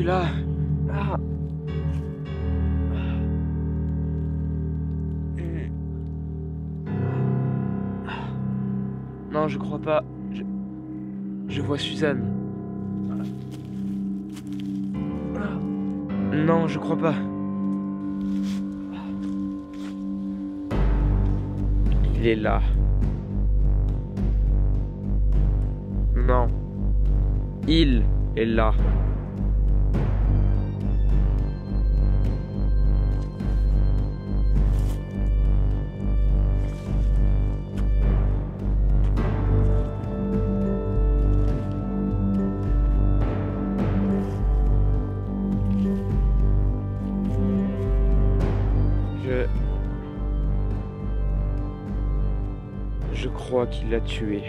là. Ah. Non, je crois pas. Je vois Suzanne. Non, je crois pas. Il est là. Non. Il est là. Je crois qu'il l'a tué.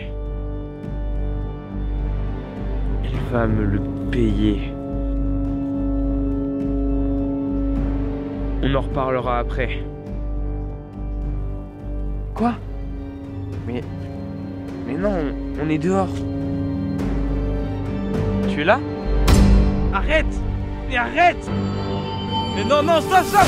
Il va me le payer. On en reparlera après. Quoi? Mais non, on est dehors. Tu es là? Arrête! Mais arrête! Mais non, non, stop, stop!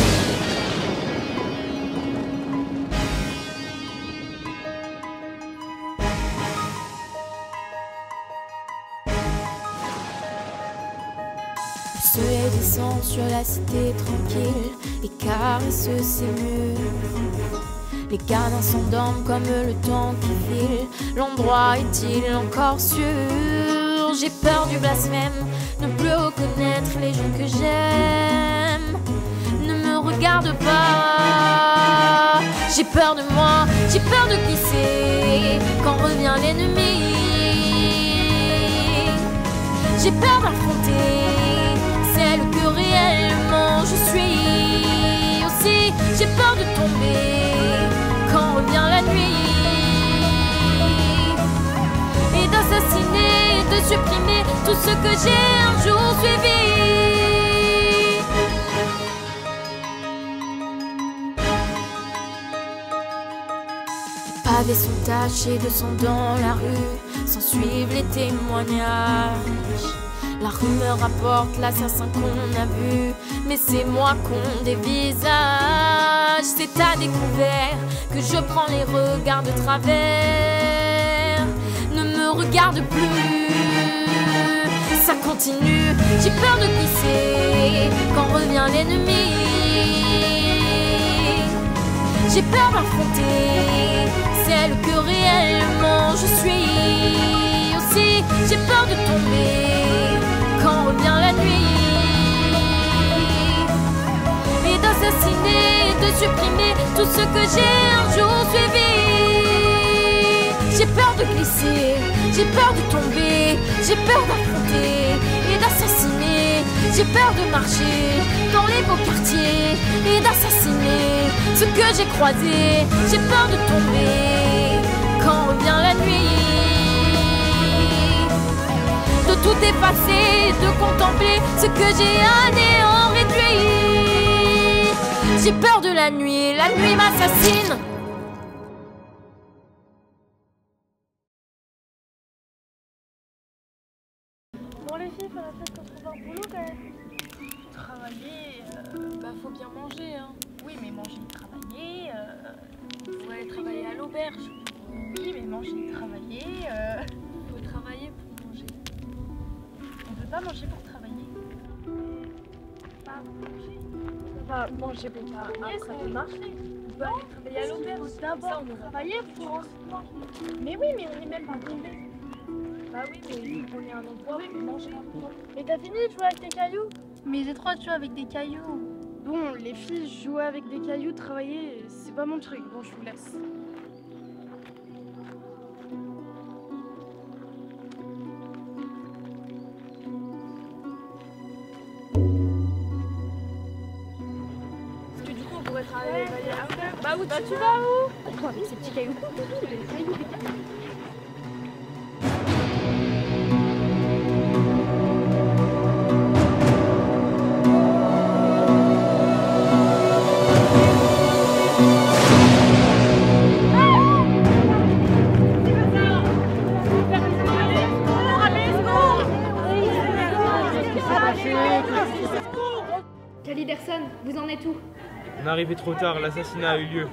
Se descend sur la cité tranquille et caresse ses murs. Les gardens s'endorment comme le temps qui file. L'endroit est-il encore sûr? J'ai peur du blasphème, ne plus reconnaître les gens que j'aime. Ne me regarde pas. J'ai peur de moi, j'ai peur de glisser quand revient l'ennemi. J'ai peur d'affronter celle que réellement je suis. Aussi, j'ai peur de tomber quand revient la nuit et d'assassiner, de supprimer tout ce que j'ai un jour suivi. Les pavés sont tachés de sang dans la rue, s'en suivent les témoignages. La rumeur rapporte l'assassin qu'on a vu, mais c'est moi qu'on dévisage. C'est à découvert que je prends les regards de travers. Ne me regarde plus, ça continue. J'ai peur de glisser quand revient l'ennemi. J'ai peur d'affronter celle que réellement je suis. Aussi, j'ai peur de tomber quand revient la nuit et d'assassiner, de supprimer tout ce que j'ai un jour suivi. J'ai peur de glisser, j'ai peur de tomber, j'ai peur d'affronter et d'assassiner. J'ai peur de marcher dans les beaux quartiers et d'assassiner ce que j'ai croisé. J'ai peur de tomber quand revient la nuit, de tout effacer, de contempler ce que j'ai à néant réduit. J'ai peur de la nuit m'assassine. Bon les filles, faudra peut-être qu'on trouve un boulot quand même. Travailler, faut bien manger, hein. Oui mais manger et travailler, faut aller travailler à l'auberge. Oui mais manger et travailler, Faut travailler pour manger. on peut pas manger pour travailler. Pas manger. On va manger pour travailler, ça peut marcher. On peut aller travailler à l'auberge. D'abord on travailler pour ensuite manger. Mais oui mais on est même pas tombé. Bah oui mais on est à un endroit où on peut manger. Mais t'as fini de jouer avec tes cailloux? Mais j'ai trop de jouer avec des cailloux. Bon, les filles jouer avec des cailloux, travailler, c'est pas mon truc. Bon, je vous laisse. Parce que du coup, on pourrait travailler à l'auberge. Bah où tu vas où? Toi avec ces petits cailloux. Les cailloux. arrivé trop tard, l'assassinat a eu lieu.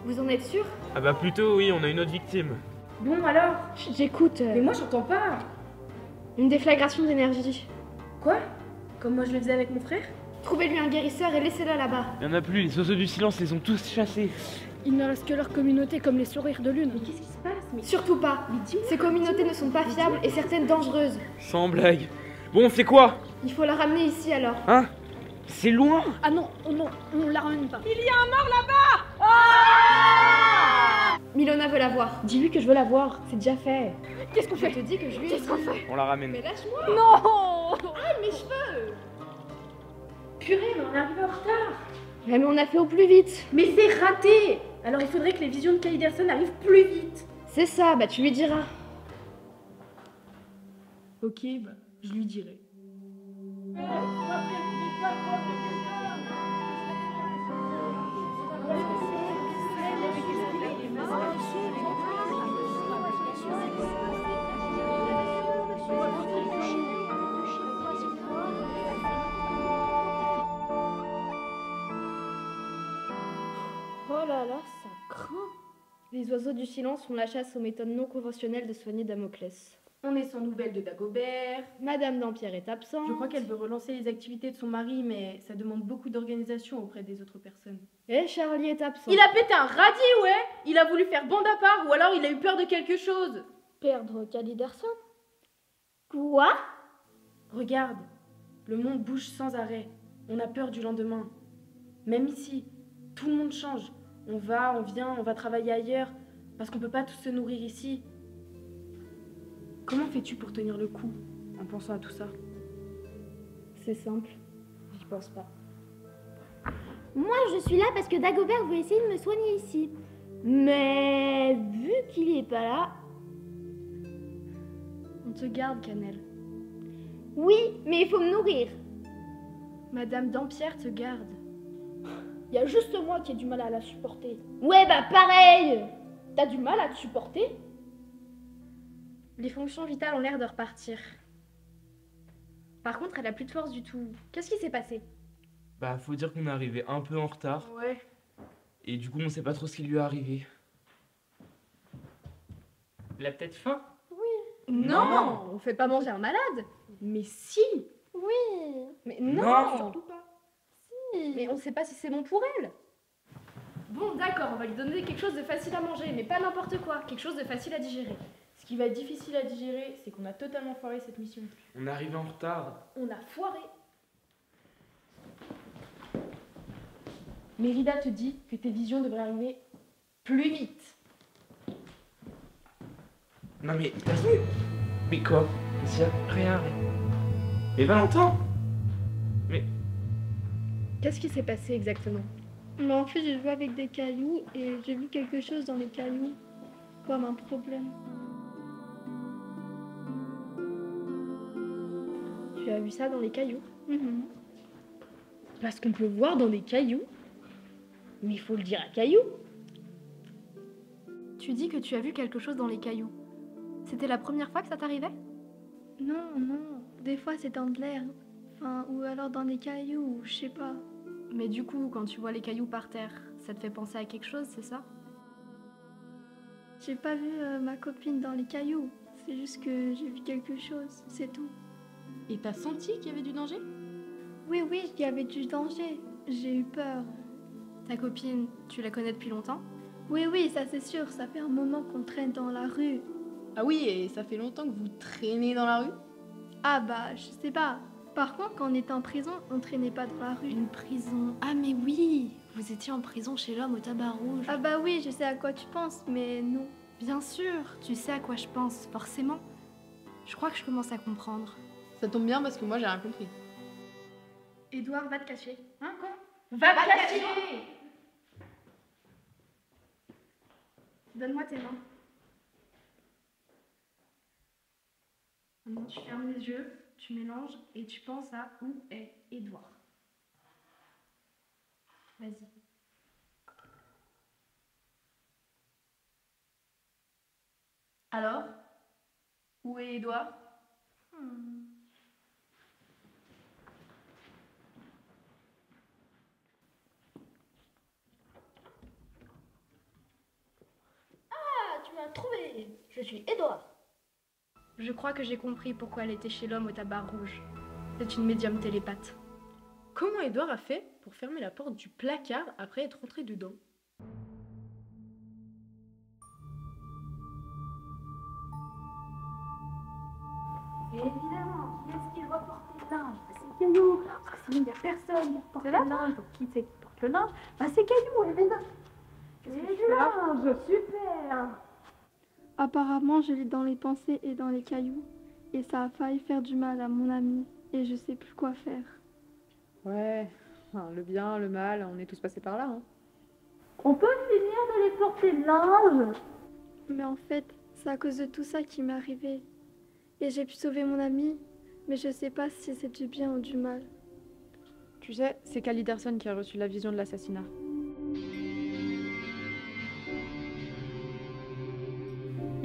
Vous en êtes sûr? Ah bah plutôt oui, on a une autre victime. Bon alors? J'écoute. Mais moi j'entends pas. Une déflagration d'énergie. Quoi? Comme moi je le faisais avec mon frère? Trouvez-lui un guérisseur et laissez-le là-bas. Il y en a plus, les oiseaux du silence les ont tous chassés. Il ne reste que leur communauté comme les sourires de lune. Mais qu'est-ce qui se passe? Mais Surtout pas. Ces communautés ne sont pas fiables et certaines dangereuses. Sans blague. Bon, c'est quoi? Il faut la ramener ici alors. Hein? C'est loin? Ah non, oh non, on la ramène pas. Milona veut la voir. Dis-lui que je veux la voir, c'est déjà fait. Qu'est-ce qu'on fait? Je te dis que je lui ai Qu'est-ce qu'on fait? On la ramène. Mais lâche-moi. Non! Ah, mes cheveux. purée, mais on est arrivé en retard. Ouais, mais on a fait au plus vite. Mais c'est raté. Alors il faudrait que les visions de Kaiderson arrivent plus vite. C'est ça, bah tu lui diras. Ok, bah je lui dirai. Oh là là, ça craint. Les oiseaux du silence font la chasse aux méthodes non conventionnelles de soigner Damoclès. On est sans nouvelles de Dagobert. Madame Dampierre est absente. Je crois qu'elle veut relancer les activités de son mari, mais ça demande beaucoup d'organisation auprès des autres personnes. Et Charlie est absent. Il a pété un radis, ouais. Il a voulu faire bande à part, ou alors il a eu peur de quelque chose. Perdre Kaliderson? Quoi? Regarde, le monde bouge sans arrêt. On a peur du lendemain. Même ici, tout le monde change. On va, on vient, on va travailler ailleurs, parce qu'on peut pas tous se nourrir ici. Comment fais-tu pour tenir le coup en pensant à tout ça? C'est simple, j'y pense pas. Moi, je suis là parce que Dagobert veut essayer de me soigner ici. Mais vu qu'il est pas là... On te garde, Cannelle. Oui, mais il faut me nourrir. Madame Dampierre te garde. Il y a juste moi qui ai du mal à la supporter. Ouais, bah pareil. T'as du mal à te supporter? Les fonctions vitales ont l'air de repartir. Par contre, elle a plus de force du tout. Qu'est-ce qui s'est passé? Bah faut dire qu'on est arrivé un peu en retard. Ouais. Et du coup on sait pas trop ce qui lui est arrivé. Elle a peut-être faim? Non, on fait pas manger un malade. Mais si. Oui. Mais non. Non. Surtout pas. Si. Mais on sait pas si c'est bon pour elle. Bon, d'accord, on va lui donner quelque chose de facile à manger, mais pas n'importe quoi. Quelque chose de facile à digérer. Ce qui va être difficile à digérer, c'est qu'on a totalement foiré cette mission. On est arrivé en retard. On a foiré. Mérida te dit que tes visions devraient arriver plus vite. Non mais t'as vu? Mais quoi? Il y a rien. Mais Valentin? Mais Qu'est-ce qui s'est passé exactement? Mais en fait, j'ai joué avec des cailloux et j'ai vu quelque chose dans les cailloux. Comme un problème. Tu as vu ça dans les cailloux? Mhm. Parce qu'on peut voir dans des cailloux. Mais il faut le dire à cailloux. Tu dis que tu as vu quelque chose dans les cailloux. C'était la première fois que ça t'arrivait? Non, non. Des fois, c'est dans de l'herbe. Enfin, ou alors dans des cailloux, je sais pas. Mais du coup, quand tu vois les cailloux par terre, ça te fait penser à quelque chose, c'est ça? J'ai pas vu ma copine dans les cailloux. C'est juste que j'ai vu quelque chose, c'est tout. Et t'as senti qu'il y avait du danger? Oui, oui, il y avait du danger. J'ai eu peur. Ta copine, tu la connais depuis longtemps? Oui, oui, ça c'est sûr. Ça fait un moment qu'on traîne dans la rue. Ah oui, et ça fait longtemps que vous traînez dans la rue? Ah bah, je sais pas. Par contre, quand on était en prison, on traînait pas dans la rue. Une prison. Ah mais oui! Vous étiez en prison chez l'homme au tabac rouge. Ah bah oui, je sais à quoi tu penses, mais non. Bien sûr, tu sais à quoi je pense, forcément. Je crois que je commence à comprendre. Ça tombe bien parce que moi j'ai rien compris. Édouard, va te cacher. Hein, quoi? Va te cacher! Donne-moi tes mains. Maintenant, tu fermes les yeux, tu mélanges et tu penses à où est Édouard. Vas-y. Alors? Où est Édouard? et je suis Edouard. Je crois que j'ai compris pourquoi elle était chez l'homme au tabac rouge. C'est une médium télépathe. Comment Edouard a fait pour fermer la porte du placard après être rentré dedans? Et évidemment, qui est-ce qui doit porter le linge? C'est Caillou, parce que sinon il n'y a personne pour porter le linge. Donc qui c'est qui porte le linge? C'est Caillou, évidemment. C'est du linge, super. Apparemment, je l'ai dans les pensées et dans les cailloux. Et ça a failli faire du mal à mon ami. Et je sais plus quoi faire. Ouais, le bien, le mal, on est tous passés par là. Hein. On peut finir de les porter le linge? Mais en fait, c'est à cause de tout ça qui m'est arrivé. Et j'ai pu sauver mon ami, mais je sais pas si c'est du bien ou du mal. Tu sais, c'est Cal Iderson qui a reçu la vision de l'assassinat.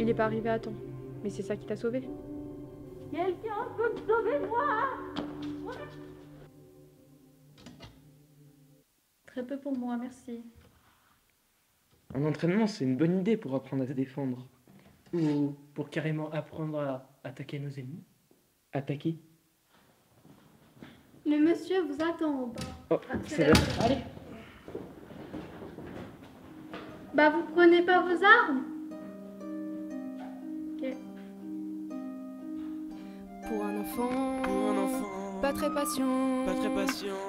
Il est pas arrivé à temps, mais c'est ça qui t'a sauvé. Quelqu'un peut me sauver, moi? Très peu pour moi, merci. Un entraînement, c'est une bonne idée pour apprendre à se défendre. Ou pour carrément apprendre à attaquer nos ennemis. Attaquer. Le monsieur vous attend en bas. Oh, c'est là. Allez. Bah vous prenez pas vos armes? Ok. Pour un enfant, pas très patient,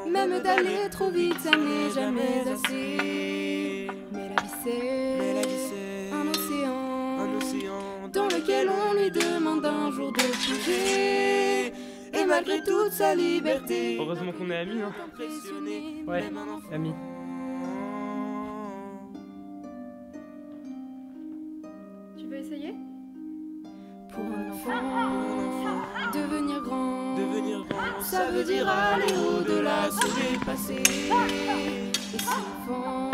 même d'aller trop vite, ça n'est jamais assez. Mais la vie c'est un océan dans lequel on lui demande un jour de plonger. Et malgré toute sa liberté, Heureusement qu'on est amis, hein. Ouais, amis. Tu veux essayer? Pour un enfant, devenir grand, ça veut dire aller au-delà, se dépasser.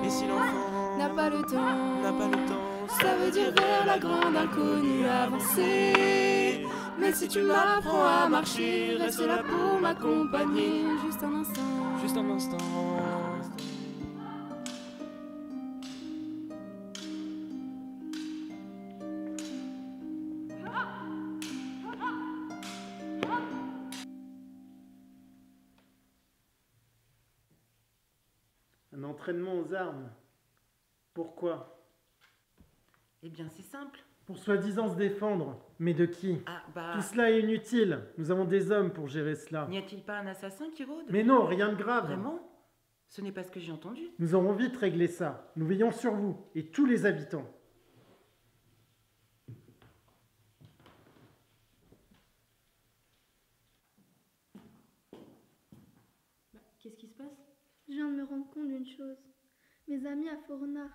Et si l'enfant n'a pas le temps, ça veut dire vers la grande inconnue avancer. Mais si tu m'apprends à marcher, reste là pour m'accompagner. Juste un instant. Un entraînement aux armes. Pourquoi? Eh bien, c'est simple. Pour soi-disant se défendre. Mais de qui? Ah, bah... Tout cela est inutile. Nous avons des hommes pour gérer cela. N'y a-t-il pas un assassin qui rôde? Mais non, rien de grave. Vraiment? Ce n'est pas ce que j'ai entendu. Nous aurons vite réglé ça. Nous veillons sur vous et tous les habitants. Qu'est-ce qui se passe? Je viens de me rendre compte d'une chose. Mes amies à Fort-Renard,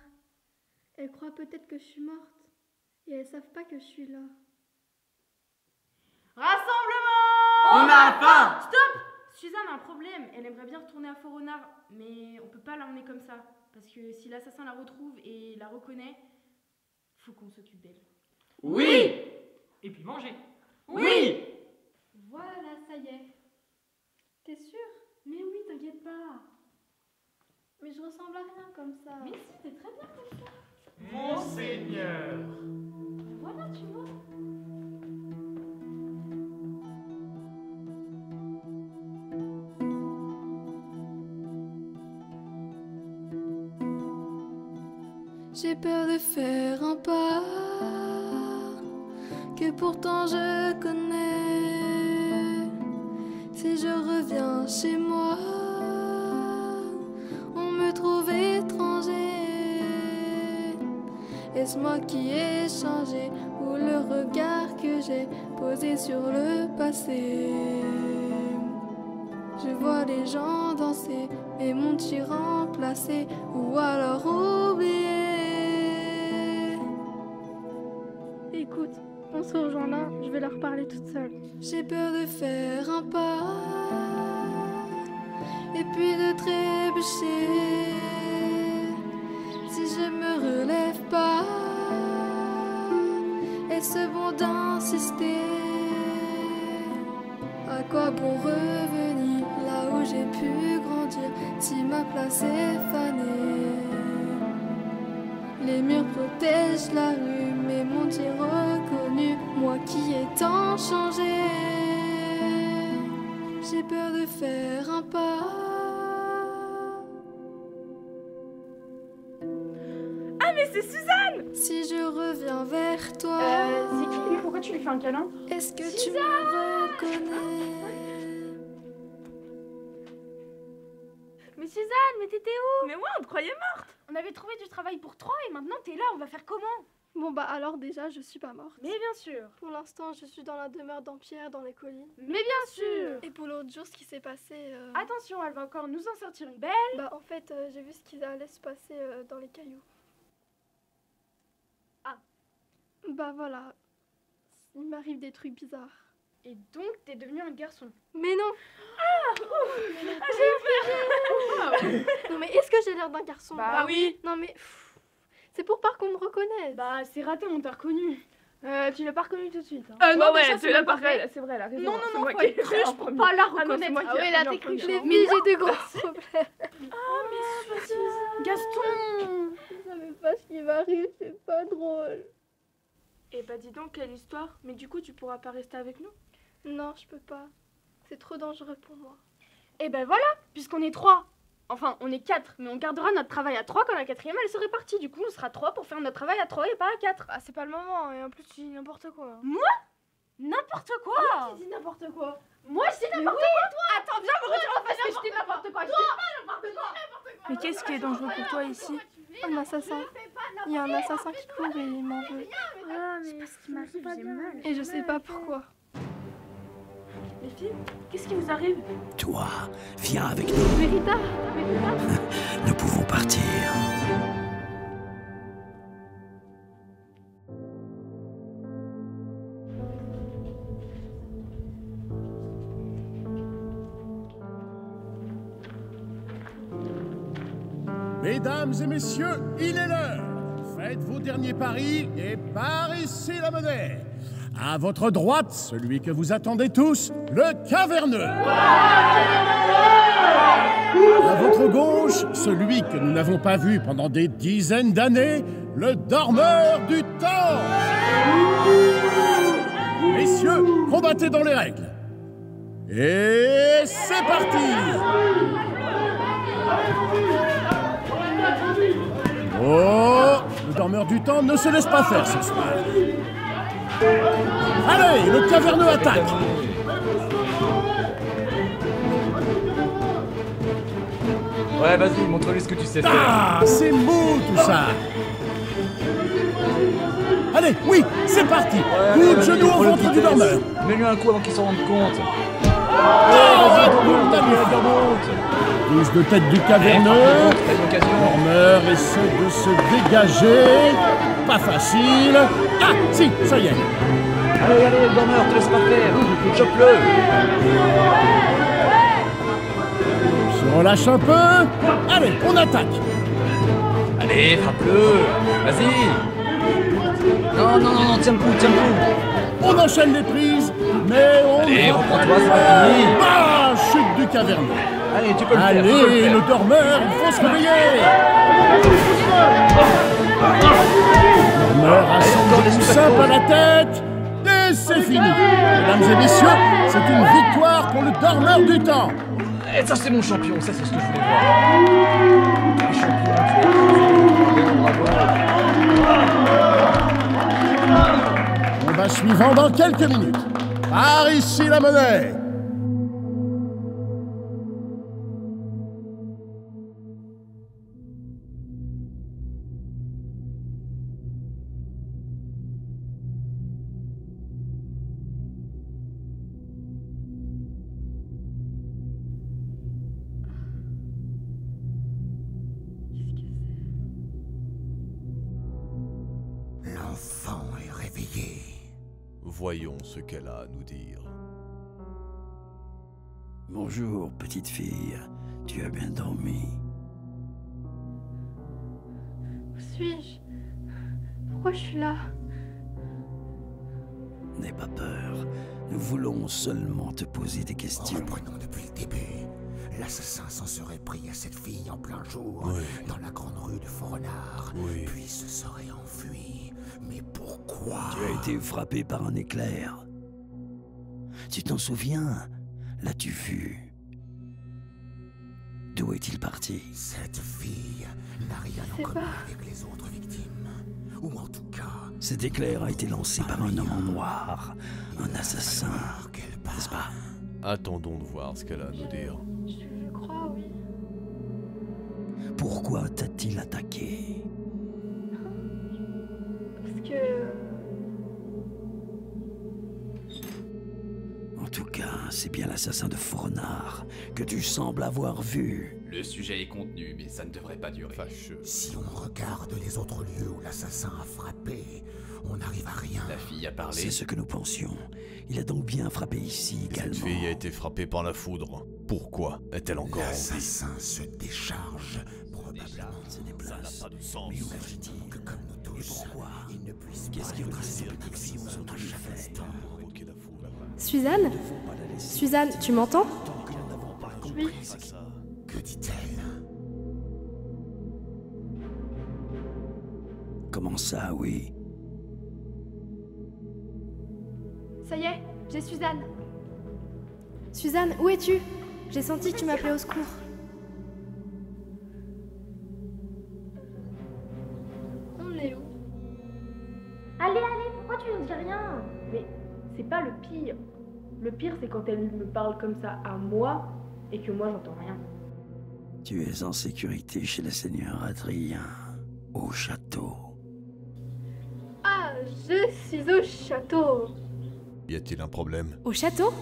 elles croient peut-être que je suis morte. Et elles savent pas que je suis là. Rassemblement! On a faim! Stop! Suzanne a un problème. Elle aimerait bien retourner à Fort-Renard, mais on peut pas l'emmener comme ça. Parce que si l'assassin la retrouve et la reconnaît, faut qu'on s'occupe d'elle. Oui! Et puis manger. Oui! Voilà, ça y est. T'es sûre? Mais oui, t'inquiète pas. Mais je ressemble à rien comme ça. Mais si, t'es très bien comme ça. Monseigneur! Voilà, tu vois. J'ai peur de faire un pas que pourtant je connais. Si je reviens chez moi, on me trouve étranger. Est-ce moi qui ai changé ou le regard que j'ai posé sur le passé? Je vois les gens danser et mon tyran placé ou alors oublié. Écoute, on se rejoint là, je vais leur parler toute seule. J'ai peur de faire un pas et puis de trébucher. Si je me relève pas, est-ce bon d'insister? À quoi bon revenir là où j'ai pu grandir si ma place est fanée? les murs protègent la rue, mais m'ont-ils reconnu, moi qui ai tant changé? J'ai peur de faire un pas. Ah mais c'est Suzanne! Si je reviens vers toi, c'est qui lui? Pourquoi tu lui fais un câlin? est-ce que tu me reconnais? Mais Suzanne, mais t'étais où? Mais ouais, on te croyait morte. On avait trouvé du travail pour 3 et maintenant t'es là, on va faire comment? Bon bah alors déjà je suis pas morte. Mais bien sûr. Pour l'instant je suis dans la demeure d'Empierre dans les collines. Mais bien sûr. Et pour l'autre jour ce qui s'est passé... Attention, elle va encore nous en sortir une belle. Bah en fait j'ai vu ce qui allait se passer dans les cailloux. Ah. Bah voilà. Il m'arrive des trucs bizarres. Et donc t'es devenu un garçon. Mais non. J'ai peur. Non mais est-ce que j'ai l'air d'un garçon? Bah oui. Non mais... c'est pour pas qu'on me reconnaisse. Bah c'est raté, on t'a reconnu. Tu l'as pas reconnu tout de suite. Non, ouais, déjà, tu c'est l'as même pas pas vrai. fait. C'est vrai, elle a raison. Non, C'est non, moi faut qui ai être cru, fait en je peux premier. pas la Ah non, c'est reconnaître. moi qui Ah ai ouais, fait là en t'es cru. premier. Mais j'ai de gros problèmes. Ah mais Gaston. Je savais pas ce qui m'arrive, c'est pas drôle. Eh bah dis donc, quelle histoire. Mais du coup, tu pourras pas rester avec nous? Non, je peux pas. C'est trop dangereux pour moi. Eh ben voilà, puisqu'on est 3. Enfin, on est 4, mais on gardera notre travail à 3 quand la 4e elle serait partie. Du coup, on sera 3 pour faire notre travail à 3 et pas à 4. Ah, c'est pas le moment, et en plus tu dis n'importe quoi. Moi? N'importe quoi? Tu dis n'importe quoi. Moi, je dis n'importe quoi, toi? Attends, viens me retirer parce que je dis n'importe quoi. Je dis pas n'importe quoi. Mais qu'est-ce qui est dangereux pour toi ici? Un assassin. Il y a un assassin qui court et il m'en veut. Ah, mais ce qui m'arrive, j'ai mal. Et je sais pas pourquoi. Les filles, qu'est-ce qui vous arrive? Toi, viens avec nous. Vérita, Nous pouvons partir. Mesdames et messieurs, il est l'heure. Faites vos derniers paris et par ici la monnaie. À votre droite, celui que vous attendez tous, le caverneux. À votre gauche, celui que nous n'avons pas vu pendant des dizaines d'années, le dormeur du temps. Messieurs, combattez dans les règles. Et c'est parti. Oh, le dormeur du temps ne se laisse pas faire ce soir. Allez, le caverneux attaque. Ouais, vas-y, montre-lui ce que tu sais faire. Ah, c'est mou tout ça. Allez, oui, c'est parti. Coup de genou au ventre du dormeur. Mets-lui un coup avant qu'il s'en rende compte. Prise de tête du caverneux. Dormeur essaie de se dégager. Pas facile. Ah, si, ça y est. Allez, allez, le dormeur, te laisse pas faire. Chope-le. Si on lâche un peu. Allez, on attaque. Allez, frappe-le. Vas-y. Non, non, non, non, tiens le coup, tiens le coup. On enchaîne les prises, mais on... Allez, reprends-toi, c'est pas fini. Ah, chute du caverneux. Allez, tu peux le faire. Allez, le dormeur, il faut se réveiller. Le dormeur rassemble du simple à la tête. Et c'est fini. Mesdames et messieurs, c'est une victoire pour le dormeur du temps. Et ça, c'est mon champion, ça, c'est ce que je voulais voir. Un champion, bravo. Combat suivant dans quelques minutes. Par ici la monnaie. L'enfant est réveillé. Voyons ce qu'elle a à nous dire. Bonjour, petite fille. Tu as bien dormi? où suis-je? Pourquoi je suis là? N'aie pas peur. Nous voulons seulement te poser des questions. Reprenons depuis le début. L'assassin s'en serait pris à cette fille en plein jour, dans la grande rue de Fort-Renard, puis se serait enfui. Mais pourquoi? Tu as été frappé par un éclair. Tu t'en souviens? L'as-tu vu? D'où est-il parti? Cette fille n'a rien en commun avec les autres victimes. Ou en tout cas... Cet éclair a été lancé par un homme en noir, un assassin, n'est-ce pas? Attendons de voir ce qu'elle a à nous dire. Je crois, oui. Pourquoi t'a-t-il attaqué? Parce que... En tout cas, c'est bien l'assassin de Fort-Renard que tu sembles avoir vu. Le sujet est contenu, mais ça ne devrait pas durer. Fâcheux. Si on regarde les autres lieux où l'assassin a frappé, on n'arrive à rien. La fille a parlé. C'est ce que nous pensions. Il a donc bien frappé ici également. Cette fille a été frappée par la foudre. Pourquoi est-elle encore en vie? L'assassin se décharge, probablement. Se déplace. Ça n'a pas de sens. Mais où va-t-il? Que comme nous tous, pourquoi? il ne puisse pas Qu'est-ce qui veut dire tracer cette petite fille aux autres fait? Suzanne? Suzanne, tu m'entends? Oui. Que dit-elle? Comment ça, oui? Ça y est, j'ai Suzanne. Suzanne, où es-tu? J'ai senti que tu m'appelais au secours. On est où? Allez, pourquoi tu ne dis rien? Mais c'est pas le pire. Le pire, c'est quand elle me parle comme ça à moi et que moi j'entends rien. Tu es en sécurité chez le seigneur Adrien, au château. Ah, je suis au château. Y a-t-il un problème? Au château?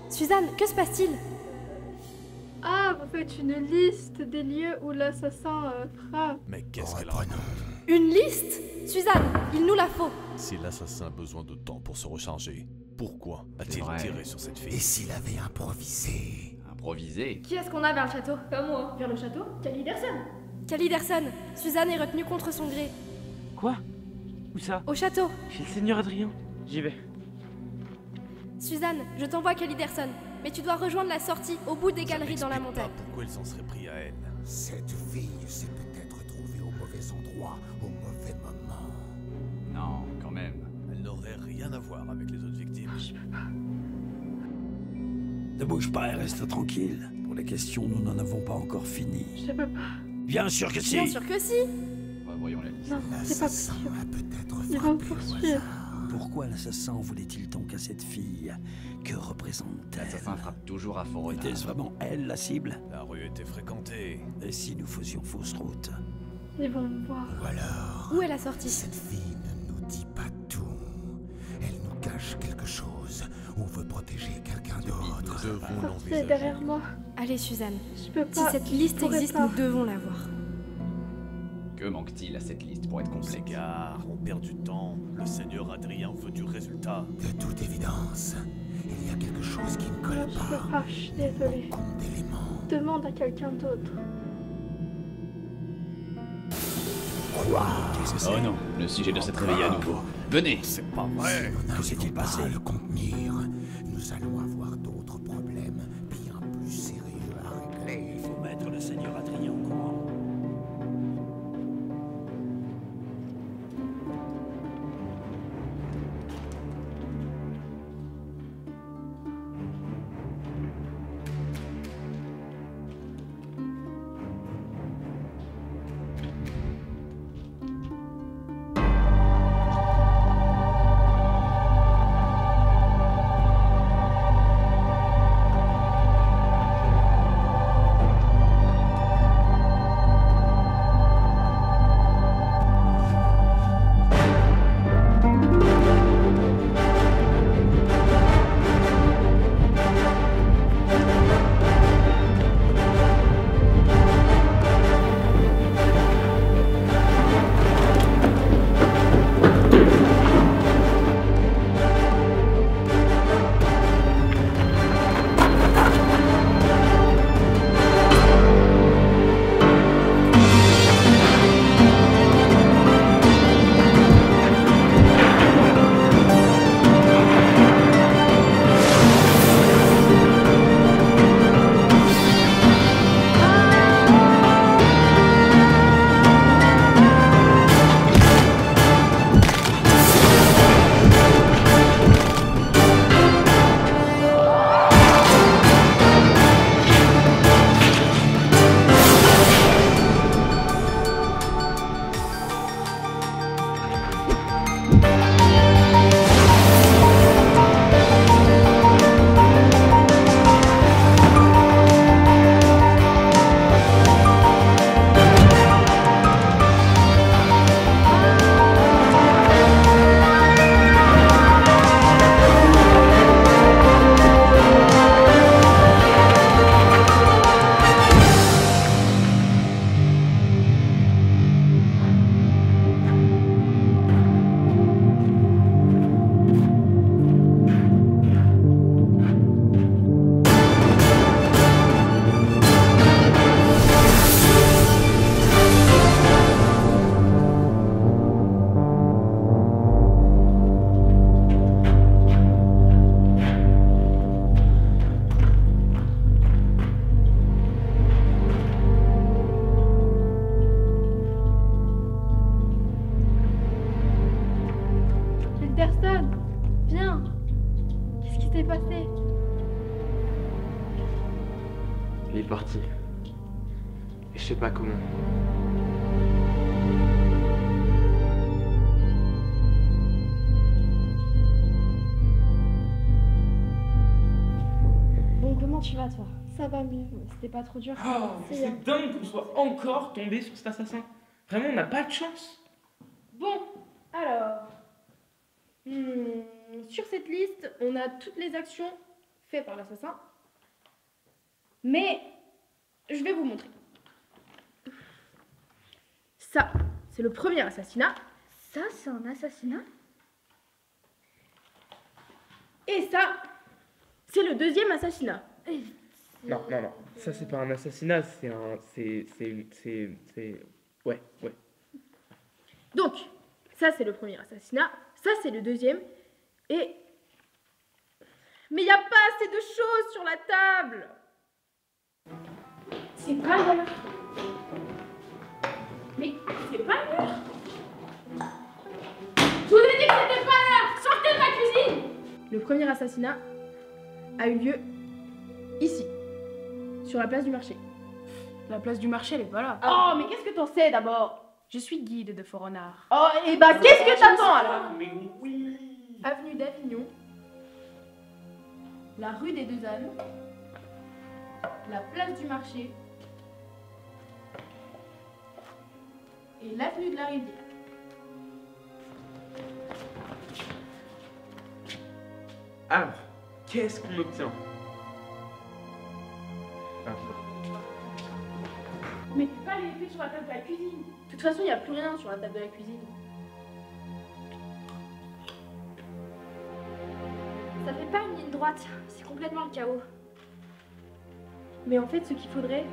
Suzanne, que se passe-t-il? Ah, vous faites une liste des lieux où l'assassin frappe. Mais qu'est-ce qu'elle raconte? Une liste? Suzanne, il nous la faut. Si l'assassin a besoin de temps pour se recharger, pourquoi a-t-il tiré sur cette fille? Et s'il avait improvisé? Improvisé? Qui est-ce qu'on a vers le château? Pas moi. Vers le château? Caliderson. Caliderson, Suzanne est retenue contre son gré. Quoi? Où ça? Au château. Chez le seigneur Adrien. J'y vais. Suzanne, je t'envoie Caliderson, mais tu dois rejoindre la sortie au bout des galeries dans la montagne. Pourquoi il s'en serait pris à elle? Cette fille s'est peut-être trouvée au mauvais endroit, au mauvais moment. Non, quand même. Elle n'aurait rien à voir avec les autres victimes. Je peux pas. Ne bouge pas et reste tranquille. Pour les questions, nous n'en avons pas encore fini. Je peux pas. Bien sûr que si. Bien sûr que si. Voyons la liste. Non, c'est pas L'assassin possible. a peut-être Ils vont me frappé au poursuivre. hasard. Pourquoi l'assassin voulait-il donc à cette fille? Que représente-t-elle? L'assassin frappe toujours à Fort-Renard. Était-ce vraiment elle la cible? La rue était fréquentée. Et si nous faisions fausse route? Ils vont me voir. Ou alors, Où est la sortie? cette fille ne nous dit pas tout. Elle nous cache quelque chose ou veut protéger quelqu'un d'autre. Nous devons Sortez l'envisager. derrière moi. Allez, Suzanne. Je peux Si pas. cette liste je pourrais existe, pas. nous devons la voir. Que manque-t-il à cette liste pour être On complet? s'égare, on perd du temps. Le seigneur Adrien veut du résultat. De toute évidence, il y a quelque chose qui ne colle Non, je peux pas. pas. Je suis désolée. Compte d'éléments. Demande à quelqu'un d'autre. Qu'est-ce que c'est? Oh non, le sujet doit s'être réveillé à nouveau. Venez! C'est pas vrai. Que s'est-il passé? À le contenir, nous allons avoir d'autres problèmes bien plus sérieux à régler. Il faut mettre le seigneur Adrien au courant. Peterson, viens. Qu'est-ce qui s'est passé? Il est parti. Et je sais pas comment. Bon, comment tu vas, toi? Ça va mieux. C'était pas trop dur? Oh, c'est dingue qu'on soit encore tombé sur cet assassin. Vraiment, on n'a pas de chance. Bon, alors... sur cette liste, on a toutes les actions faites par l'assassin. Mais, je vais vous montrer. Ça, c'est le premier assassinat. Ça, c'est un assassinat? Et ça, c'est le deuxième assassinat. Non, non, non. Ça, c'est pas un assassinat, c'est un... Ouais, ouais. Donc, ça, c'est le premier assassinat. Ça, c'est le deuxième. Et... Mais il n'y a pas assez de choses sur la table. C'est pas l'heure. Mais c'est pas l'heure. Je vous ai dit que c'était pas l'heure. Sortez de ma cuisine. Le premier assassinat a eu lieu ici, sur la place du marché. La place du marché, elle est pas là. Oh, mais qu'est-ce que t'en sais d'abord? Je suis guide de Fort Renard. Oh, et bah qu'est-ce que t'attends alors? Mais oui. Avenue d'Avignon, la rue des Deux Ânes, la place du marché et l'avenue de la Rivière. Alors, qu'est-ce qu'on obtient? Mais tu peux pas les laisser sur la table de la cuisine. De toute façon, il n'y a plus rien sur la table de la cuisine. Ça fait pas une ligne droite, c'est complètement le chaos. Mais en fait, ce qu'il faudrait,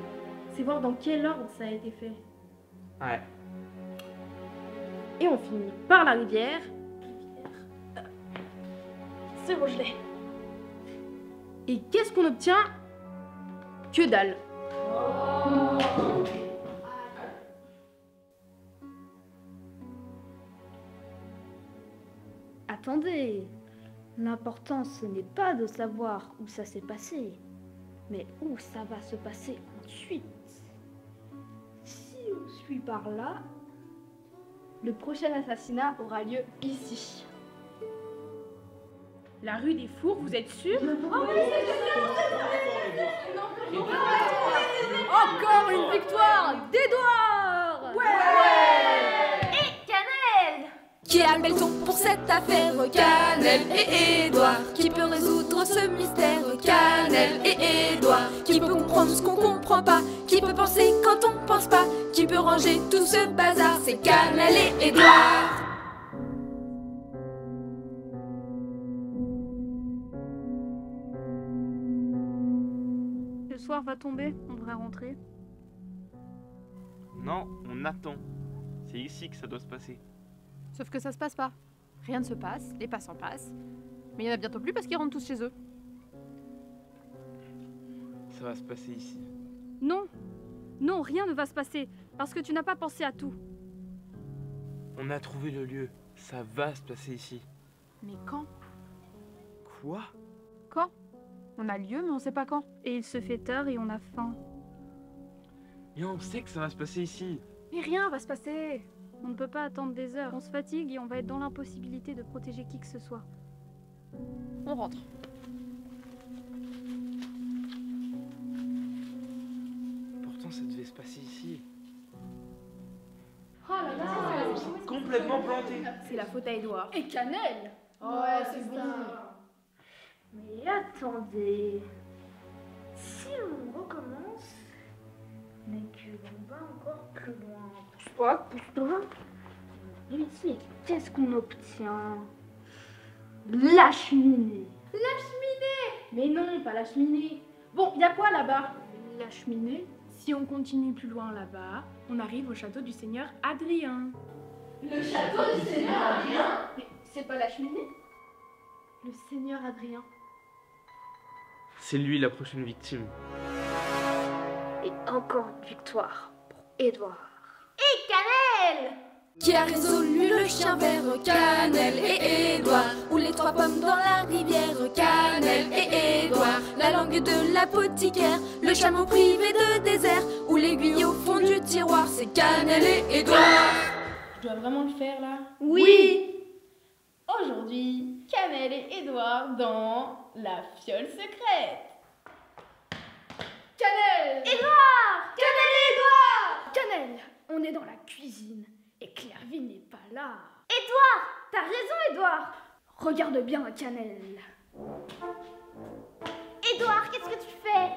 c'est voir dans quel ordre ça a été fait. Ouais. Et on finit par la rivière. C'est bon, je l'ai. Et qu'est-ce qu'on obtient? Que dalle. Attendez, l'important ce n'est pas de savoir où ça s'est passé, mais où ça va se passer ensuite. Si on suit par là, le prochain assassinat aura lieu ici. La rue des Fours, vous êtes sûr? Encore une victoire d'Edouard! Ouais! Et Cannelle! Qui a le belton pour cette affaire? Cannelle et Édouard. Qui peut résoudre ce mystère? Cannelle et Édouard. Qui peut comprendre ce qu'on comprend pas? Qui peut penser quand on pense pas? Qui peut ranger tout ce bazar? C'est Cannelle et Édouard. Le soir va tomber, on devrait rentrer. Non, on attend. C'est ici que ça doit se passer. Sauf que ça se passe pas. Rien ne se passe, les passants passent. Mais il y en a bientôt plus parce qu'ils rentrent tous chez eux. Ça va se passer ici. Non, non, rien ne va se passer, parce que tu n'as pas pensé à tout. On a trouvé le lieu. Ça va se passer ici. Mais quand? Quoi? Quand? On a lieu, mais on sait pas quand. Et il se fait tard et on a faim. Mais on sait que ça va se passer ici. Mais rien va se passer. On ne peut pas attendre des heures. On se fatigue et on va être dans l'impossibilité de protéger qui que ce soit. On rentre. Pourtant, ça devait se passer ici. Oh là là, C'est complètement planté. C'est la faute à Édouard. Et Cannelle! Ouais, c'est bon. Mais attendez, si on recommence, mais que l'on va encore plus loin, pousse-toi. Et ici, qu'est-ce qu'on obtient? La cheminée. La cheminée! Mais non, pas la cheminée. Bon, il y a quoi là-bas? La cheminée? Si on continue plus loin là-bas, on arrive au château du seigneur Adrien. Le château du seigneur Adrien? Mais c'est pas la cheminée? Le seigneur Adrien. C'est lui la prochaine victime. Et encore une victoire pour Édouard. Et Cannelle! Qui a résolu le chien vert, Cannelle et Édouard. Ou les trois pommes dans la rivière, Cannelle et Édouard. La langue de l'apothicaire, le chameau privé de désert. Ou l'aiguille au fond du tiroir, c'est Cannelle et Édouard. Je dois vraiment le faire là? Oui. Aujourd'hui, Cannelle et Édouard dans la fiole secrète. Cannelle! Édouard! Cannelle et Édouard! Cannelle, on est dans la cuisine et Clairvy n'est pas là. Édouard! T'as raison, Édouard! Regarde bien Cannelle. Édouard, qu'est-ce que tu fais?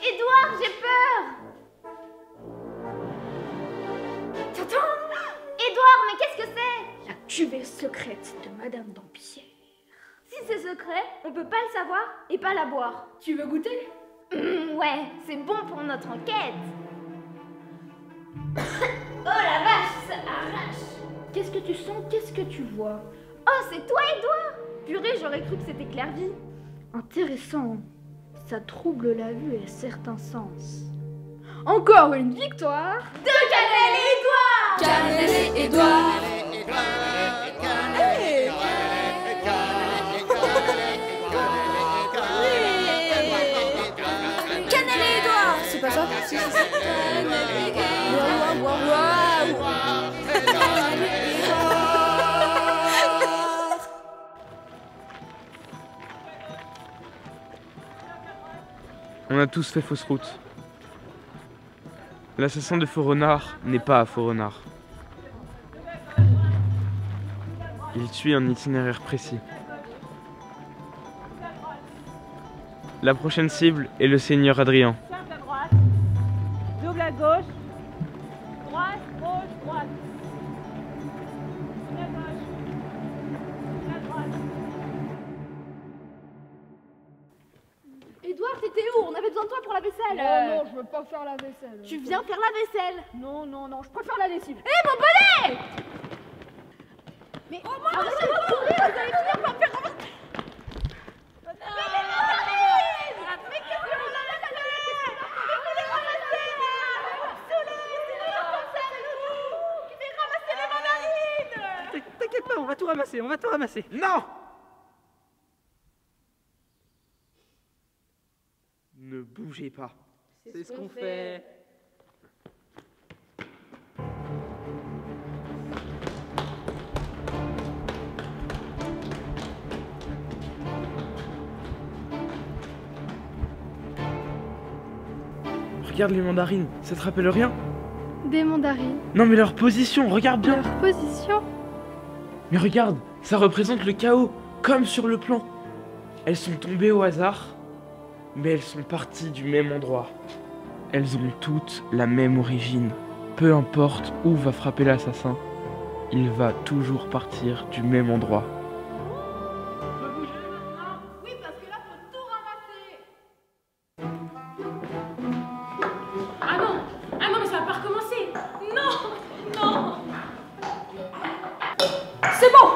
Édouard, j'ai peur! T'attends! Édouard, mais qu'est-ce que c'est? La cuvée secrète de Madame Dampierre. Si c'est secret, on peut pas le savoir et pas la boire. Tu veux goûter? Ouais, c'est bon pour notre enquête. Oh la vache, ça arrache. Qu'est-ce que tu sens? Qu'est-ce que tu vois? Oh, c'est toi, Édouard? Purée, j'aurais cru que c'était Clairvy. Intéressant. Ça trouble la vue et certains sens. Encore une victoire de Cannelle et Édouard. Cannelle et Édouard. Cannelle et Édouard. C'est pas ça? Si, c'est ça. On a tous fait fausse route. L'assassin de Faux-Renard n'est pas à Faux-Renard. Il suit un itinéraire précis. La prochaine cible est le seigneur Adrien. Cercle à droite, double à gauche, droite, gauche, droite. Une à gauche, une à droite. Édouard, t'étais où? On avait besoin de toi pour la vaisselle. Non, je veux pas faire la vaisselle. Tu viens faire la vaisselle? Non, je préfère la lessive. Hé, mon bonnet! Mais arrêtez de courir, vous allez finir par faire ramasser. T'inquiète pas, on va tout ramasser, on va tout ramasser. Non! Ne bougez pas. C'est ce qu'on fait. Regarde les mandarines, ça te rappelle rien? Des mandarines. Non mais leur position, regarde bien. Leur position? Mais regarde, ça représente le chaos, comme sur le plan. Elles sont tombées au hasard, mais elles sont parties du même endroit. Elles ont toutes la même origine. Peu importe où va frapper l'assassin, il va toujours partir du même endroit. Oui, parce que là, faut tout ramasser. Ah non, mais ça va pas recommencer. Non. C'est bon!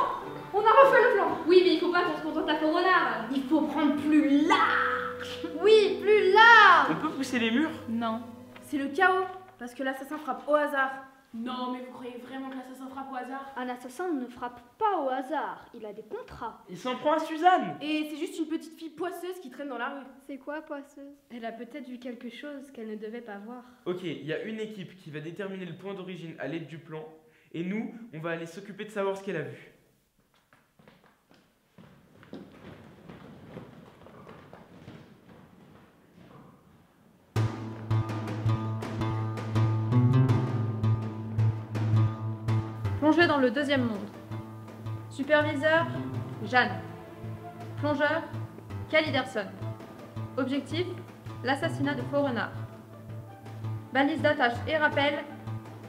On a refait le plan. Oui, mais il faut pas qu'on se contente à Faux-Renard. Il faut prendre plus large. Oui, plus large. On peut pousser les murs? Non. C'est le chaos, parce que l'assassin frappe au hasard. Non, mais vous croyez vraiment que l'assassin frappe au hasard? Un assassin ne frappe pas au hasard, il a des contrats. Il s'en prend à Suzanne. Et c'est juste une petite fille poisseuse qui traîne dans la rue. C'est quoi, poisseuse? Elle a peut-être vu quelque chose qu'elle ne devait pas voir. Ok, il y a une équipe qui va déterminer le point d'origine à l'aide du plan, et nous, on va aller s'occuper de savoir ce qu'elle a vu. Plongée dans le deuxième monde. Superviseur, Jeanne. Plongeur, Caliderson. Objectif, l'assassinat de Faux-Renard. Balise d'attache et rappel,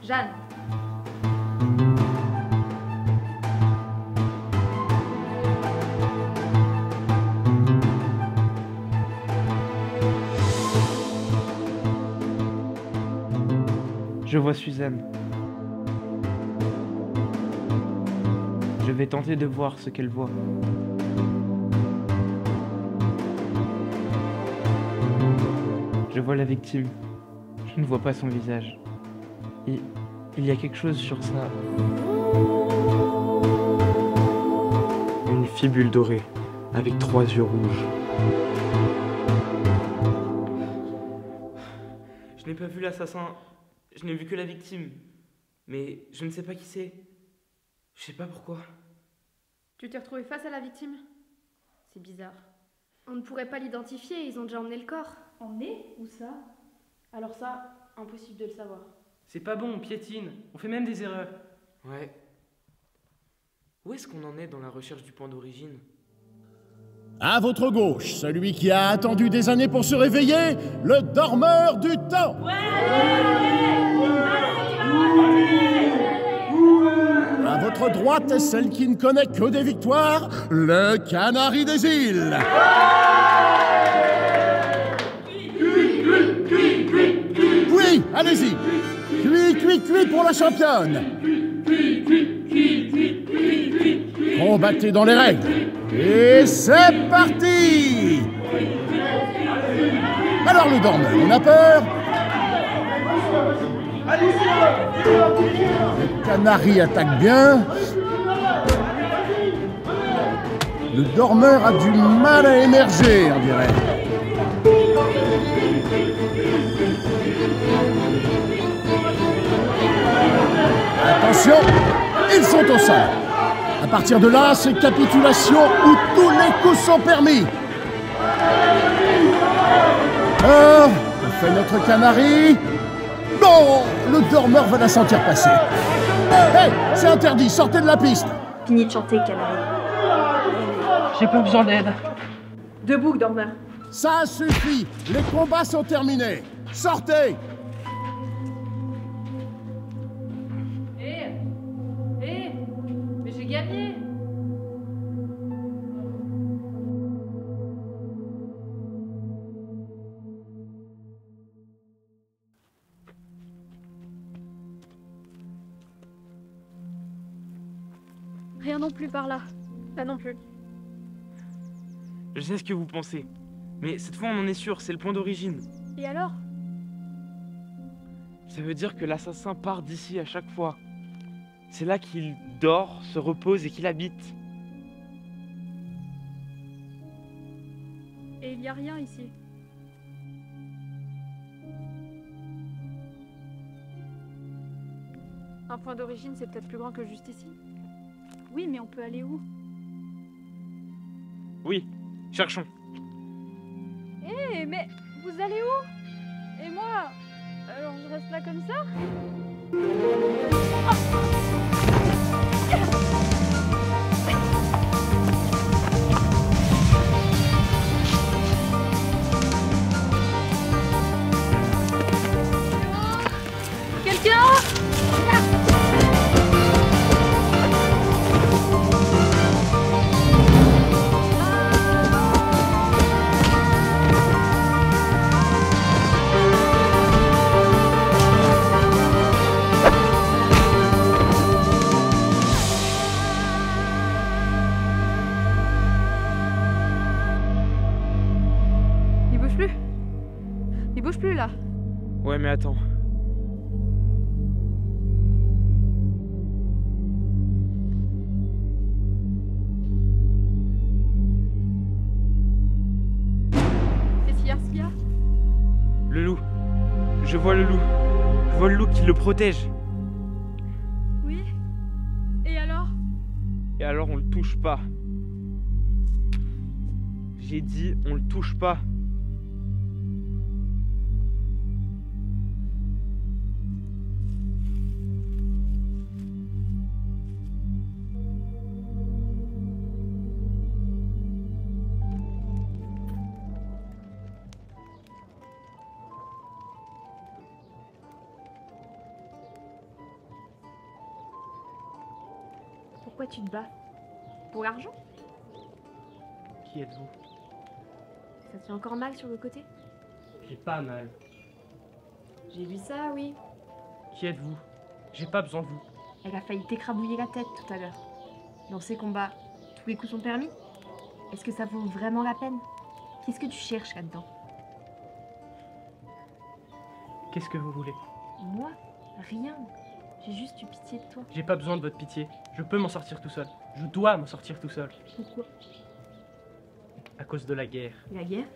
Jeanne. Je vois Suzanne. Je vais tenter de voir ce qu'elle voit. Je vois la victime. Je ne vois pas son visage. Et Il y a quelque chose sur ça. Une fibule dorée, avec 3 yeux rouges. Je n'ai pas vu l'assassin, je n'ai vu que la victime. Mais je ne sais pas qui c'est. Je sais pas pourquoi. Tu t'es retrouvé face à la victime? C'est bizarre. On ne pourrait pas l'identifier, ils ont déjà emmené le corps. Emmené? Où ça? Alors ça, impossible de le savoir. C'est pas bon, on piétine. On fait même des erreurs. Ouais. Où est-ce qu'on en est dans la recherche du point d'origine? À votre gauche, celui qui a attendu des années pour se réveiller, le dormeur du temps. À votre droite, celle qui ne connaît que des victoires, le canari des îles. Oui, allez-y. Cuit, cuit, cuit pour la championne. Combattez dans les règles. Et c'est parti! Alors le dormeur, on a peur? Le canari attaque bien. Le dormeur a du mal à émerger, on dirait. Attention, ils sont au sol. À partir de là, c'est capitulation où tous les coups sont permis. On fait notre canari. Non, le dormeur va la sentir passer. Hé, c'est interdit, sortez de la piste. Fini de chanter, canari. J'ai pas besoin d'aide. Debout, dormeur. Ça suffit, les combats sont terminés. Sortez. Mais j'ai gagné! Rien non plus par là. Là non plus. Je sais ce que vous pensez. Mais cette fois, on en est sûr, c'est le point d'origine. Et alors? Ça veut dire que l'assassin part d'ici à chaque fois. C'est là qu'il dort, se repose et qu'il habite. Et il n'y a rien ici. Un point d'origine, c'est peut-être plus grand que juste ici. Oui, mais on peut aller où? Oui, cherchons. Eh, mais vous allez où? Et moi? Alors je reste là comme ça? Quelqu'un? Il bouge plus là. Ouais, mais attends. Qu'est-ce qu'il y a? Le loup. Je vois le loup. Je vois le loup qui le protège. Oui. Et alors? Et alors on le touche pas. J'ai dit on le touche pas. Pourquoi tu te bats? Pour l'argent? Qui êtes-vous? Ça te fait encore mal sur le côté? J'ai pas mal. J'ai vu ça, oui. Qui êtes-vous? J'ai pas besoin de vous. Elle a failli t'écrabouiller la tête tout à l'heure. Dans ces combats, tous les coups sont permis? Est-ce que ça vaut vraiment la peine? Qu'est-ce que tu cherches là-dedans? Qu'est-ce que vous voulez? Moi? Rien. J'ai juste eu pitié de toi. J'ai pas besoin de votre pitié. Je peux m'en sortir tout seul. Je dois m'en sortir tout seul. Pourquoi? À cause de la guerre. La guerre?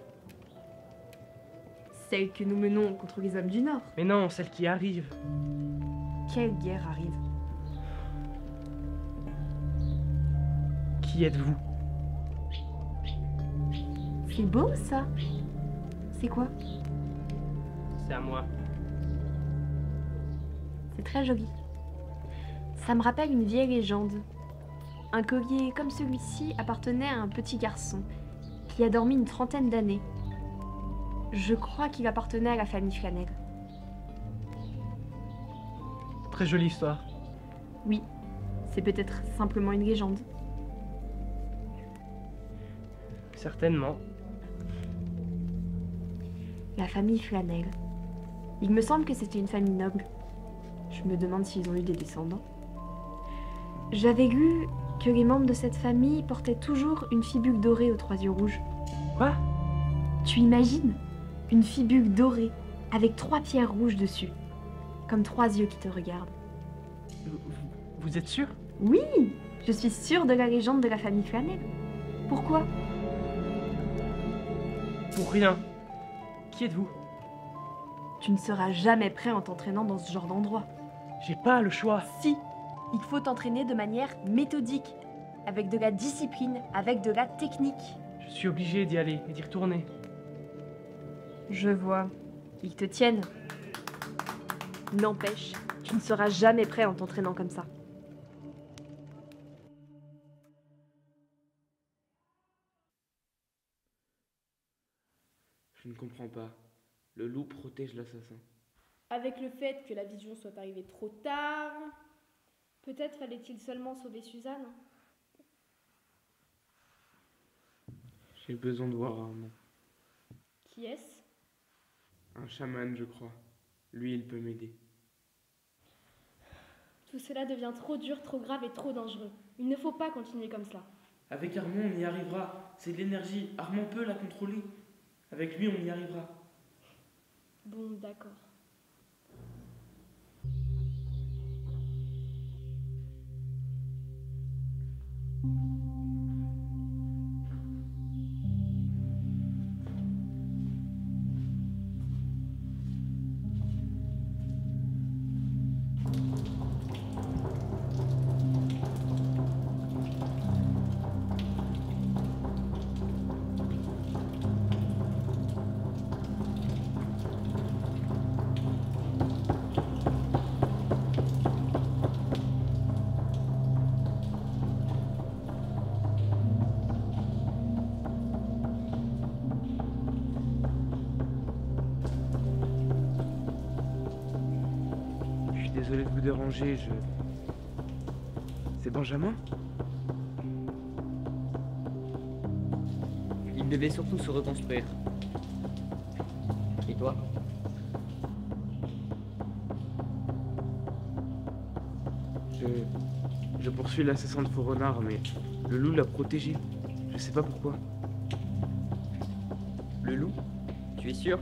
Celle que nous menons contre les hommes du Nord. Mais non, celle qui arrive. Quelle guerre arrive? Qui êtes-vous? C'est beau ça. C'est quoi? C'est à moi. C'est très joli. Ça me rappelle une vieille légende. Un collier comme celui-ci appartenait à un petit garçon qui a dormi une 30aine d'années. Je crois qu'il appartenait à la famille Flanel. Très jolie histoire. Oui, c'est peut-être simplement une légende. Certainement. La famille Flanel. Il me semble que c'était une famille noble. Je me demande s'ils ont eu des descendants. J'avais lu que les membres de cette famille portaient toujours une fibule dorée aux 3 yeux rouges. Quoi? Tu imagines? Une fibule dorée avec 3 pierres rouges dessus. Comme 3 yeux qui te regardent. Vous êtes sûr? Oui! Je suis sûre de la légende de la famille Flanel. Pourquoi? Pour rien. Qui êtes-vous? Tu ne seras jamais prêt en t'entraînant dans ce genre d'endroit. J'ai pas le choix. Si! Il faut t'entraîner de manière méthodique, avec de la discipline, avec de la technique. Je suis obligé d'y aller et d'y retourner. Je vois. Ils te tiennent. N'empêche, tu ne seras jamais prêt en t'entraînant comme ça. Je ne comprends pas. Le loup protège l'assassin. Avec le fait que la vision soit arrivée trop tard, peut-être fallait-il seulement sauver Suzanne. J'ai besoin de voir Armand. Qui est-ce? Un chaman, je crois. Lui, il peut m'aider. Tout cela devient trop dur, trop grave et trop dangereux. Il ne faut pas continuer comme cela. Avec Armand, on y arrivera. C'est de l'énergie. Armand peut la contrôler. Avec lui, on y arrivera. Bon, d'accord. Désolé de vous déranger, C'est Benjamin? Il devait surtout se reconstruire. Et toi? Je poursuis l'assassin de Faux-Renard, mais le loup l'a protégé. Je sais pas pourquoi. Le loup? Tu es sûr?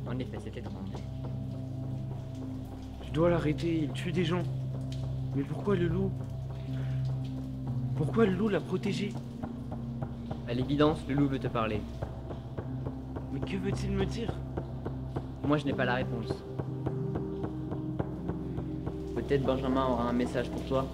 En effet, c'est étrange. Je dois l'arrêter, il tue des gens. Mais pourquoi le loup? Pourquoi le loup l'a protégé? À l'évidence, le loup veut te parler. Mais que veut-il me dire? Moi, je n'ai pas la réponse. Peut-être Benjamin aura un message pour toi.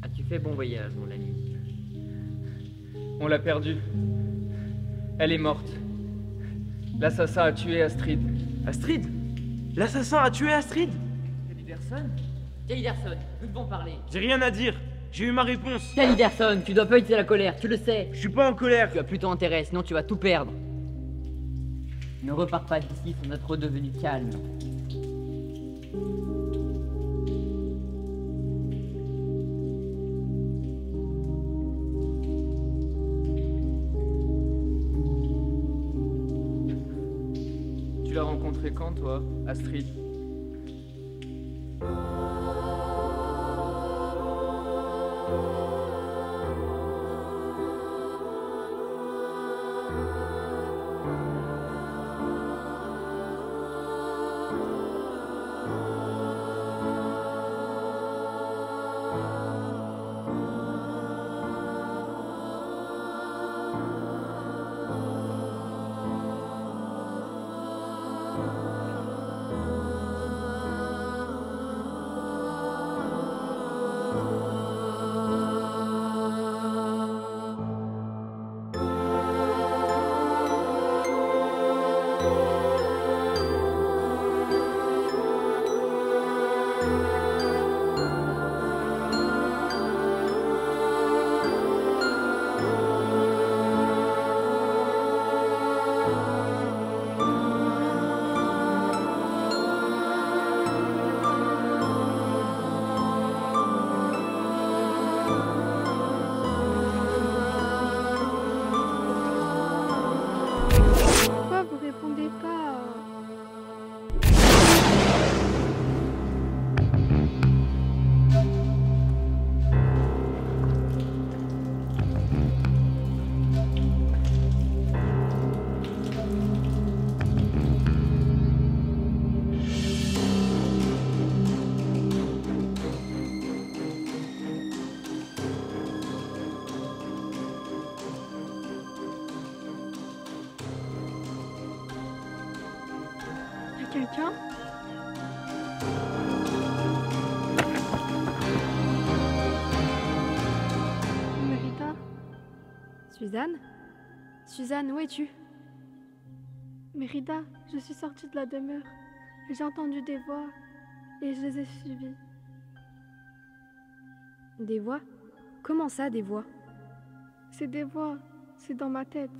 As-tu fait bon voyage, mon ami? On l'a perdue. Elle est morte. L'assassin a tué Astrid. Astrid? L'assassin a tué Astrid? Caliderson? Caliderson, nous devons parler. J'ai rien à dire. J'ai eu ma réponse. Caliderson, tu dois pas utiliser la colère, tu le sais. Je suis pas en colère. Tu as plutôt intérêt, sinon tu vas tout perdre. Ne repars pas d'ici sans être redevenu calme. Tu l'as rencontrée quand, toi, Astrid? Pourquoi vous répondez pas? Y a quelqu'un? Mérita? Suzanne? Suzanne, où es-tu? Mérida, je suis sortie de la demeure. J'ai entendu des voix et je les ai suivies. Des voix? Comment ça, des voix? C'est des voix, c'est dans ma tête.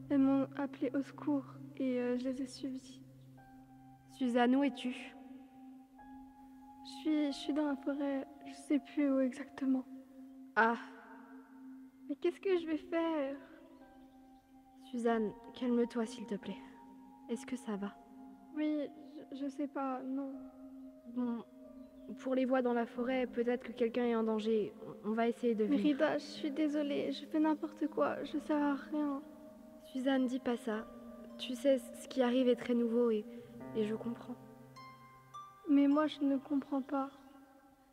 Elles m'ont appelé au secours et je les ai suivies. Suzanne, où es-tu? Je suis dans la forêt, je sais plus où exactement. Ah, Mais qu'est-ce que je vais faire? Suzanne, calme-toi s'il te plaît. Est-ce que ça va? Oui, je sais pas, non. Bon, pour les voix dans la forêt, peut-être que quelqu'un est en danger. On va essayer de venir. Mérida, je suis désolée, je fais n'importe quoi, je sers à rien. Suzanne, dis pas ça. Tu sais, ce qui arrive est très nouveau et je comprends. Mais moi, je ne comprends pas.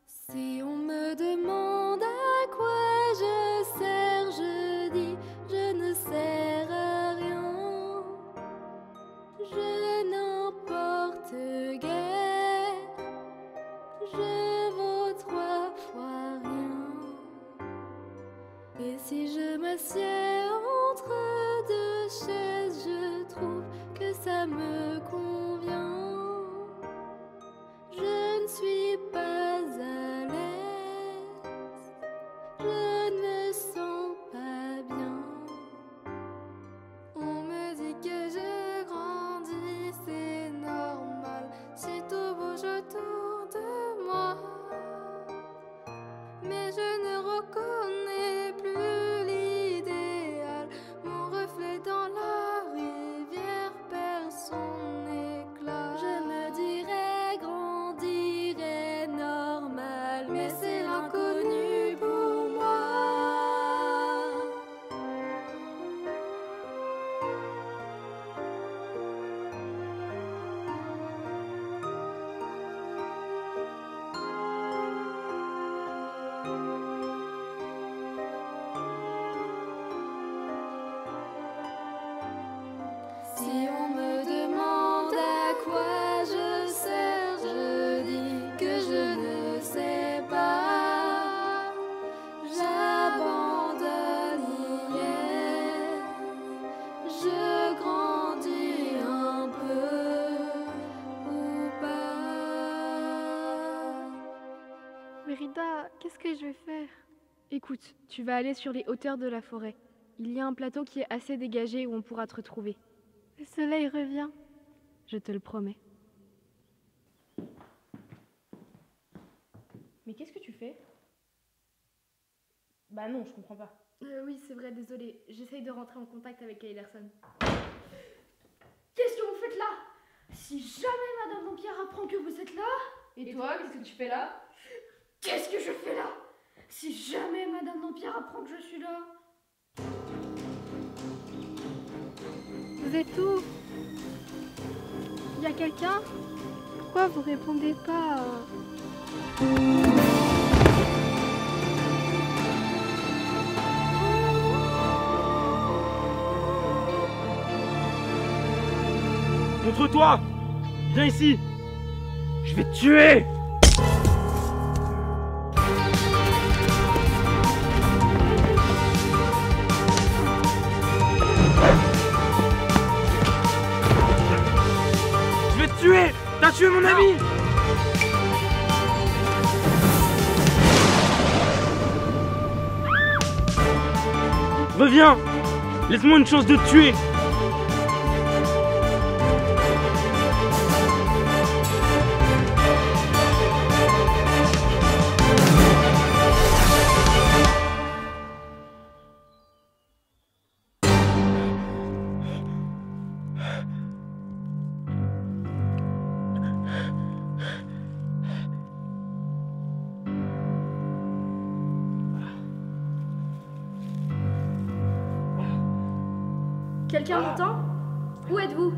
Si on me demande à quoi je sers, je dis je ne sers à rien. Je n'emporte guère, je vaux 3 fois rien. Et si je m'assieds entre 2 chaises, je trouve que ça me convient. Je ne suis pas à l'aise, je ne me sens pas bien. On me dit que je grandis, c'est normal. Si tout bouge autour de moi, mais je ne reconnais plus l'idéal. Mon reflet dans la rivière perd son Mérida, qu'est-ce que je vais faire? Écoute, tu vas aller sur les hauteurs de la forêt. Il y a un plateau qui est assez dégagé où on pourra te retrouver. Le soleil revient. Je te le promets. Mais qu'est-ce que tu fais? Bah non, je comprends pas. Oui, c'est vrai, désolé. J'essaye de rentrer en contact avec Eilerson. Qu'est-ce que vous faites là? Si jamais Madame Dampierre apprend que vous êtes là... Et toi, qu'est-ce que tu fais là? Qu'est-ce que je fais là? Si jamais Madame Dampierre apprend que je suis là... Vous êtes où? Y a quelqu'un? Pourquoi vous répondez pas? Montre-toi! Viens ici! Je vais te tuer! Je vais te tuer! T'as tué mon ami! Reviens! Laisse-moi une chance de te tuer! Quelqu'un m'entend? Où êtes-vous?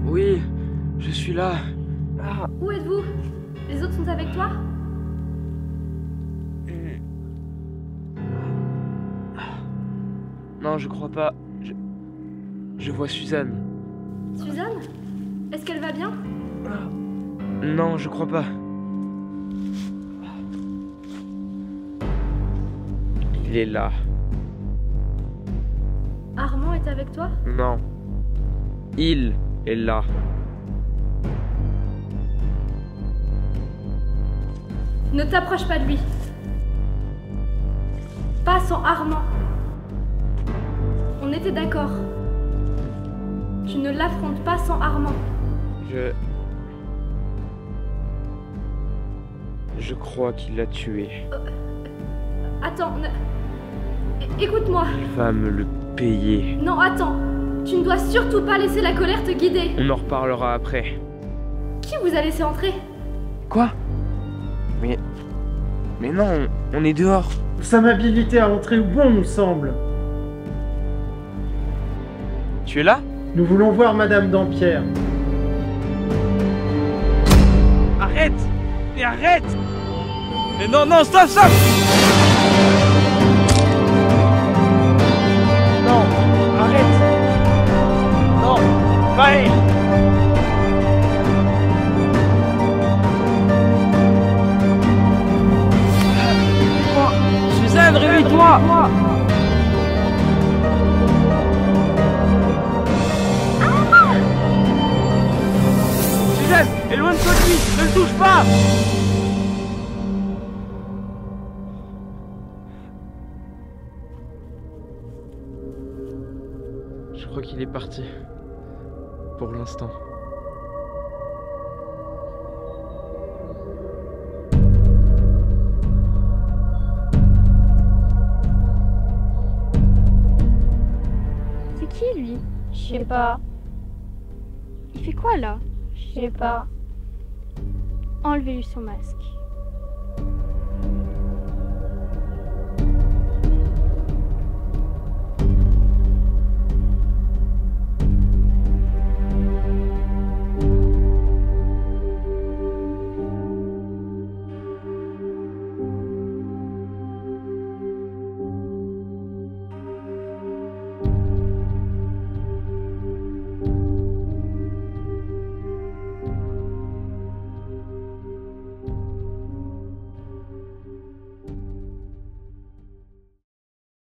Oui, je suis là. Où êtes-vous? Les autres sont avec toi? Non, je crois pas. Je vois Suzanne. Suzanne? Est-ce qu'elle va bien? Non, je crois pas. Il est là. Armand est avec toi? Non. Il est là. Ne t'approche pas de lui. Pas sans Armand. On était d'accord. Tu ne l'affrontes pas sans Armand. Je crois qu'il l'a tué. Attends, écoute-moi. Il va me le payer. Non, attends. Tu ne dois surtout pas laisser la colère te guider. On en reparlera après. Qui vous a laissé entrer? Quoi? Mais non, on est dehors. Nous sommes habilités à entrer où bon nous semble. Tu es là? Nous voulons voir Madame Dampierre. Arrête! Mais arrête! Mais non, non, stop, stop! Non, arrête! Non, Maë! Suzanne, réveille-toi! Suzanne, éloigne-toi de lui! Ne le touche pas! Je crois qu'il est parti. Pour l'instant. C'est qui lui? Je sais pas. Il fait quoi là? Je sais pas. Enlevez-lui son masque.